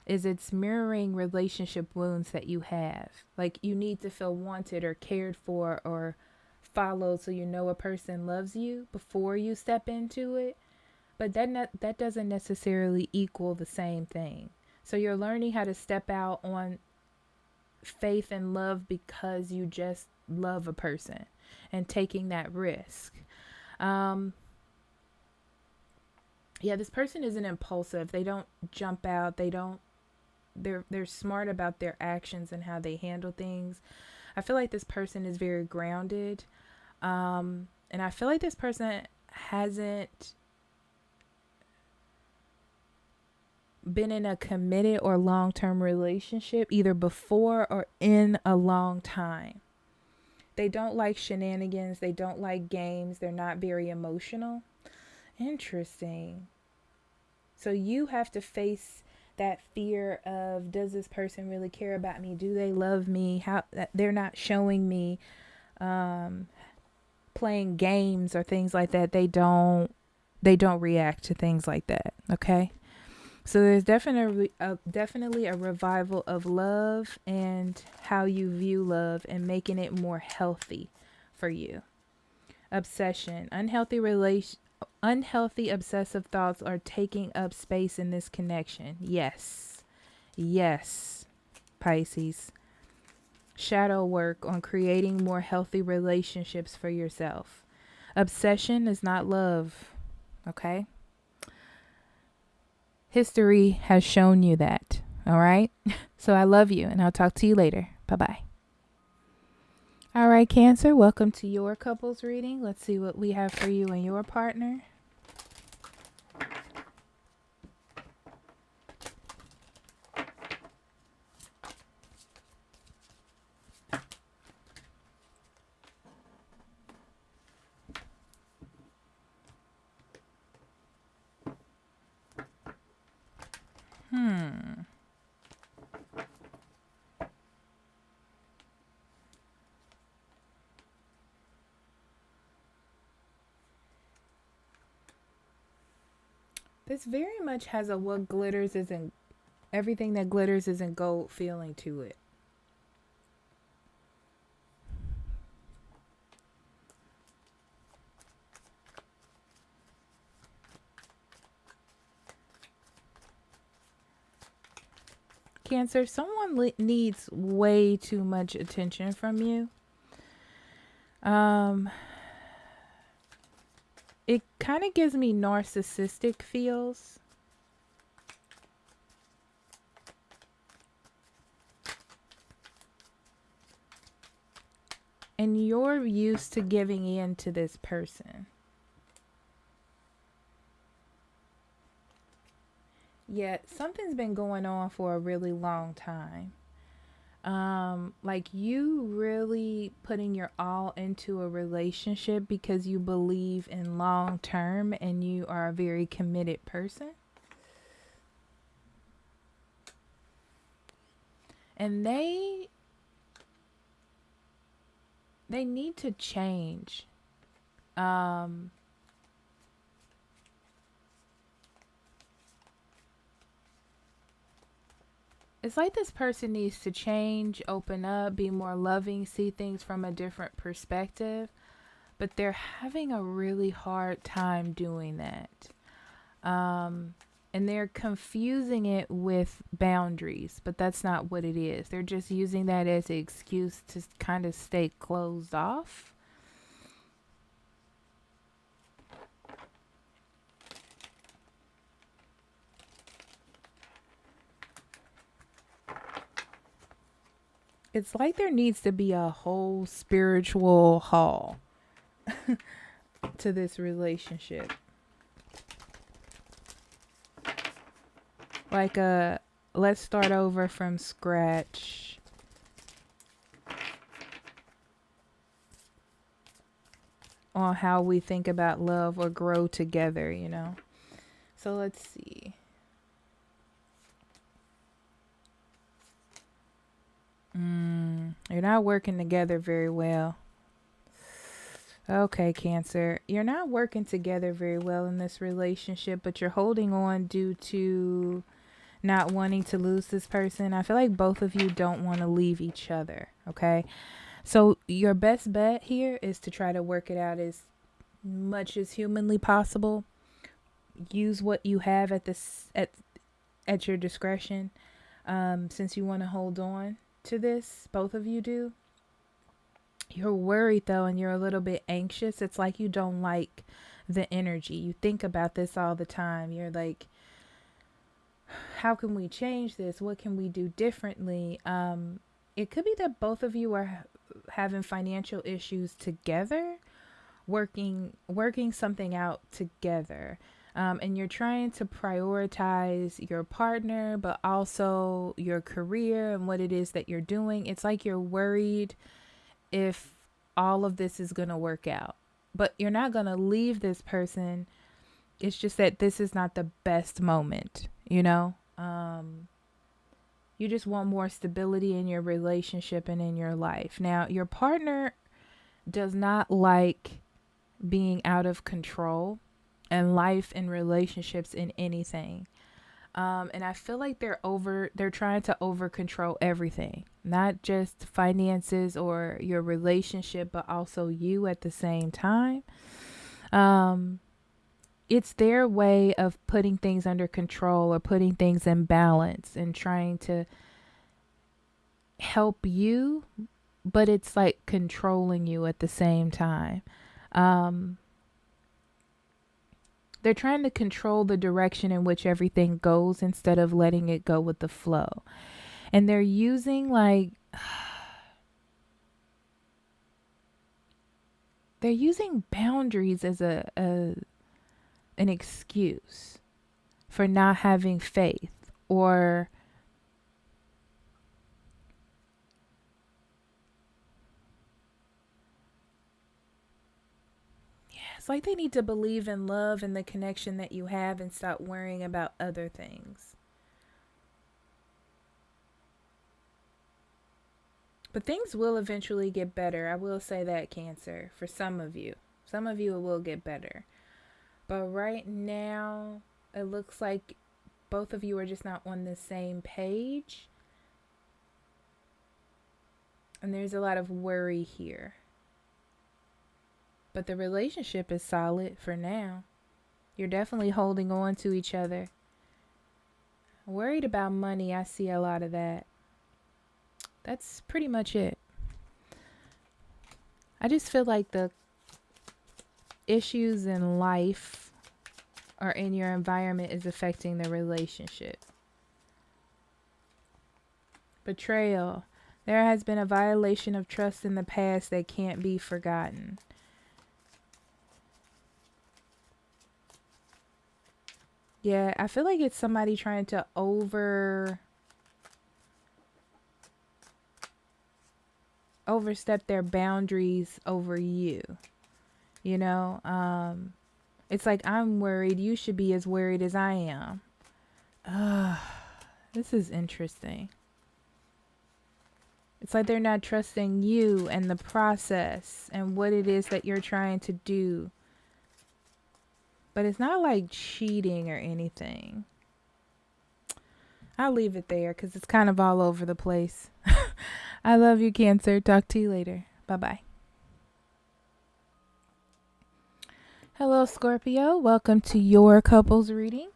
is it's mirroring relationship wounds that you have. Like you need to feel wanted or cared for or followed so you know a person loves you before you step into it. But that doesn't necessarily equal the same thing. So you're learning how to step out on faith and love because you just love a person and taking that risk. Yeah, this person isn't impulsive. They don't jump out. They're smart about their actions and how they handle things. I feel like this person is very grounded. And I feel like this person hasn't been in a committed or long-term relationship either before or in a long time. They don't like shenanigans. They don't like games. They're not very emotional. Interesting. So you have to face that fear of, does this person really care about me? Do they love me? How they're not showing me playing games or things like that, they don't react to things like that. Okay. So there's definitely a revival of love and how you view love and making it more healthy for you. Obsession, unhealthy obsessive thoughts are taking up space in this connection. Yes. Yes, Pisces. Shadow work on creating more healthy relationships for yourself. Obsession is not love. Okay? History has shown you that. All right? So I love you and I'll talk to you later. Bye-bye. All right, Cancer, welcome to your couples reading. Let's see what we have for you and your partner. This very much has a what glitters isn't, everything that glitters isn't gold feeling to it. Cancer, someone needs way too much attention from you. It kind of gives me narcissistic feels. And you're used to giving in to this person. Yet something's been going on for a really long time. Like you really putting your all into a relationship because you believe in long term and you are a very committed person. And they need to change. It's like this person needs to change, open up, be more loving, see things from a different perspective. But they're having a really hard time doing that. And they're confusing it with boundaries, but that's not what it is. They're just using that as an excuse to kind of stay closed off. It's like there needs to be a whole spiritual haul to this relationship. Like let's start over from scratch. On how we think about love or grow together, you know. So let's see. You're not working together very well. Okay, Cancer. You're not working together very well in this relationship, but you're holding on due to not wanting to lose this person. I feel like both of you don't want to leave each other, okay? So your best bet here is to try to work it out as much as humanly possible. Use what you have at your discretion. Since you want to hold on to this, both of you do. You're worried though, and you're a little bit anxious. It's like you don't like the energy. You think about this all the time. You're like, how can we change this? What can we do differently? It could be that both of you are having financial issues together, working something out together. And you're trying to prioritize your partner, but also your career and what it is that you're doing. It's like you're worried if all of this is going to work out, but you're not going to leave this person. It's just that this is not the best moment, you know? You just want more stability in your relationship and in your life. Now, your partner does not like being out of control in life, in relationships, in anything. And I feel like they're trying to over control everything, not just finances or your relationship, but also you at the same time. It's their way of putting things under control or putting things in balance and trying to help you, but it's like controlling you at the same time. They're trying to control the direction in which everything goes instead of letting it go with the flow. And they're using they're using boundaries as an excuse for not having faith, or it's like they need to believe in love and the connection that you have and stop worrying about other things. But things will eventually get better. I will say that, Cancer, for some of you. Some of you, it will get better. But right now, it looks like both of you are just not on the same page. And there's a lot of worry here. But the relationship is solid for now. You're definitely holding on to each other. Worried about money, I see a lot of that. That's pretty much it. I just feel like the issues in life or in your environment is affecting the relationship. Betrayal. There has been a violation of trust in the past that can't be forgotten. Yeah, I feel like it's somebody trying to overstep their boundaries over you. You know, it's like, I'm worried. You should be as worried as I am. This is interesting. It's like they're not trusting you and the process and what it is that you're trying to do. But it's not like cheating or anything. I'll leave it there because it's kind of all over the place. I love you, Cancer. Talk to you later. Bye-bye. Hello, Scorpio. Welcome to your couples reading.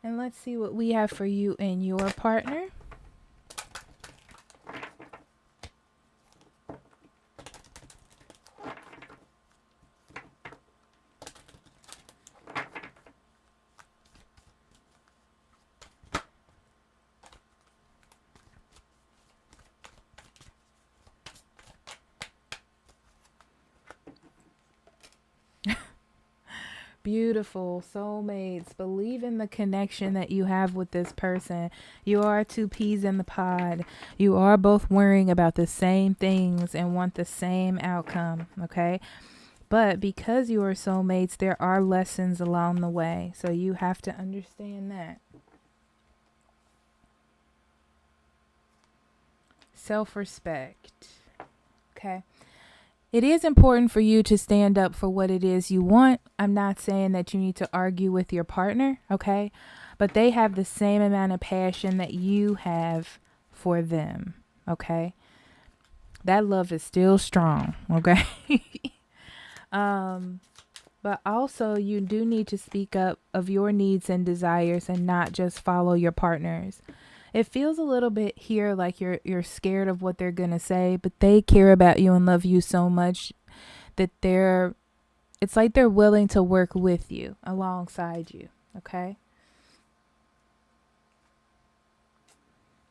And let's see what we have for you and your partner. Beautiful soulmates. Believe in the connection that you have with this person. You are two peas in the pod. You are both worrying about the same things and want the same outcome. Okay. But because you are soulmates, there are lessons along the way. So you have to understand that. Self-respect. Okay. It is important for you to stand up for what it is you want. I'm not saying that you need to argue with your partner, okay? But they have the same amount of passion that you have for them, okay? That love is still strong, okay? But also you do need to speak up of your needs and desires and not just follow your partner's. It feels a little bit here like you're scared of what they're going to say, but they care about you and love you so much that it's like they're willing to work with you, alongside you, okay?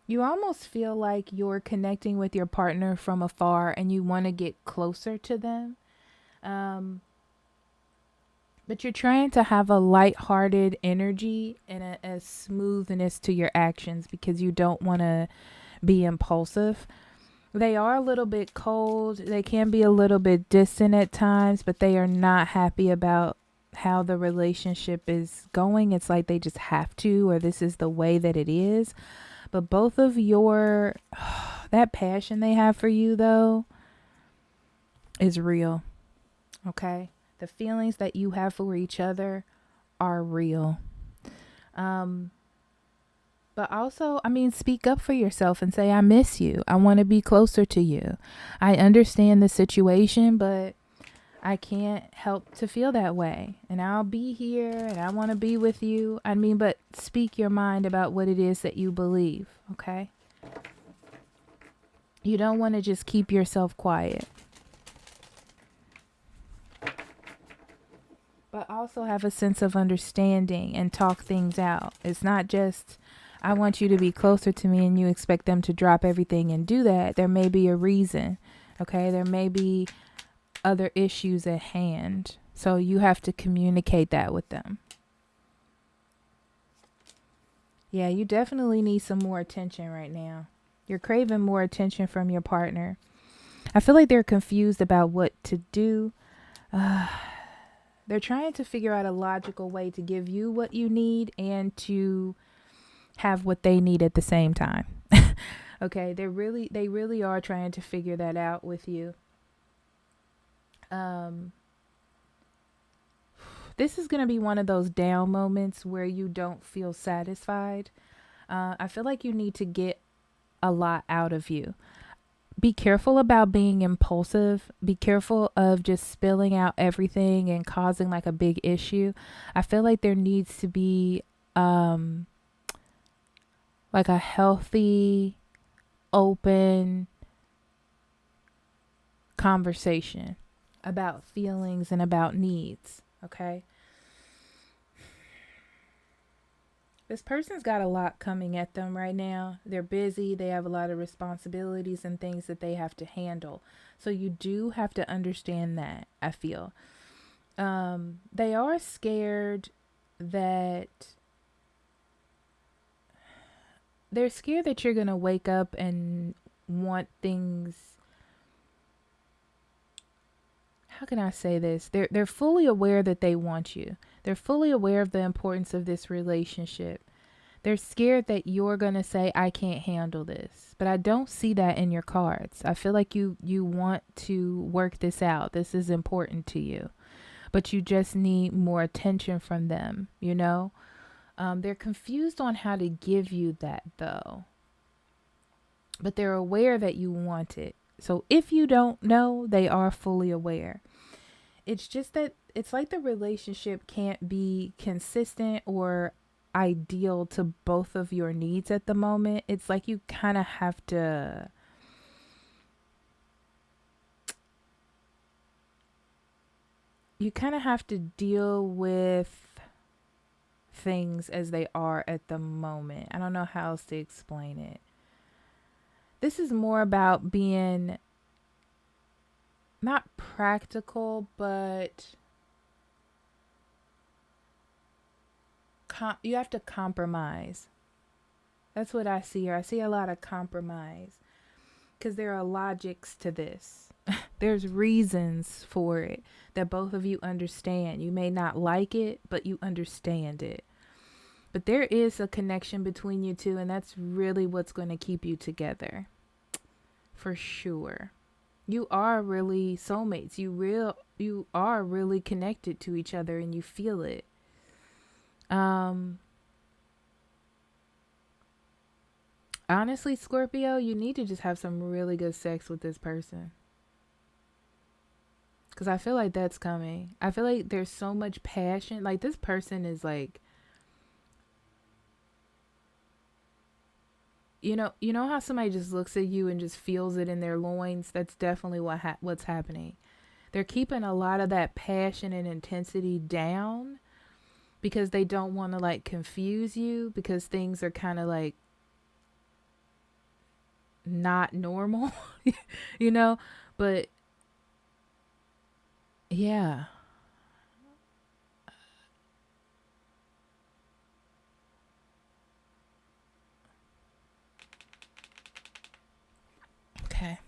You almost feel like you're connecting with your partner from afar and you want to get closer to them. But you're trying to have a lighthearted energy and a smoothness to your actions because you don't want to be impulsive. They are a little bit cold. They can be a little bit distant at times, but they are not happy about how the relationship is going. It's like they just have to, or this is the way that it is. But both of that passion they have for you, though, is real. Okay? The feelings that you have for each other are real. But also, I mean, speak up for yourself and say, I miss you. I want to be closer to you. I understand the situation, but I can't help to feel that way. And I'll be here and I want to be with you. I mean, but speak your mind about what it is that you believe, okay? You don't want to just keep yourself quiet. But also have a sense of understanding and talk things out. It's not just, I want you to be closer to me and you expect them to drop everything and do that. There may be a reason, okay? There may be other issues at hand. So you have to communicate that with them. Yeah, you definitely need some more attention right now. You're craving more attention from your partner. I feel like they're confused about what to do. They're trying to figure out a logical way to give you what you need and to have what they need at the same time. Okay, they really are trying to figure that out with you. This is going to be one of those down moments where you don't feel satisfied. I feel like you need to get a lot out of you. Be careful about being impulsive. Be careful of just spilling out everything and causing like a big issue. I feel like there needs to be like a healthy, open conversation about feelings and about needs, okay? This person's got a lot coming at them right now. They're busy. They have a lot of responsibilities and things that they have to handle. So you do have to understand that, I feel. They are scared that you're going to wake up and want things. How can I say this? They're fully aware that they want you. They're fully aware of the importance of this relationship. They're scared that you're going to say, I can't handle this. But I don't see that in your cards. I feel like you want to work this out. This is important to you. But you just need more attention from them, you know? They're confused on how to give you that, though. But they're aware that you want it. So if you don't know, they are fully aware. It's just that it's like the relationship can't be consistent or ideal to both of your needs at the moment. It's like you kind of have to deal with things as they are at the moment. I don't know how else to explain it. This is more about being not practical, but you have to compromise. That's what I see here. I see a lot of compromise because there are logics to this. There's reasons for it that both of you understand. You may not like it, but you understand it. But there is a connection between you two, and that's really what's going to keep you together. For sure. You are really soulmates. You are really connected to each other and you feel it. Honestly, Scorpio, you need to just have some really good sex with this person. Because I feel like that's coming. I feel like there's so much passion. Like this person is like, you know how somebody just looks at you and just feels it in their loins? That's definitely what's happening. They're keeping a lot of that passion and intensity down because they don't want to like confuse you, because things are kind of like not normal, you know? But yeah. Okay.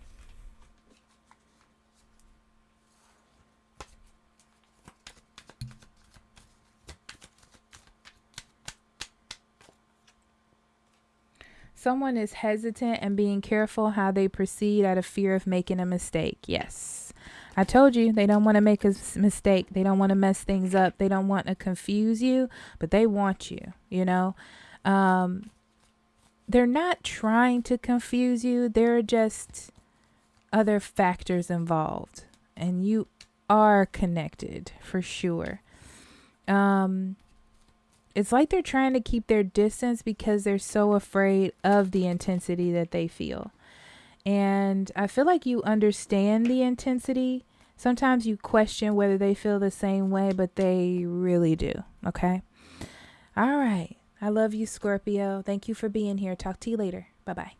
Someone is hesitant and being careful how they proceed out of fear of making a mistake. Yes, I told you they don't want to make a mistake. They don't want to mess things up. They don't want to confuse you, but they want you, you know. They're not trying to confuse you. There are just other factors involved, and you are connected for sure. It's like they're trying to keep their distance because they're so afraid of the intensity that they feel. And I feel like you understand the intensity. Sometimes you question whether they feel the same way, but they really do. Okay. All right. I love you, Scorpio. Thank you for being here. Talk to you later. Bye-bye.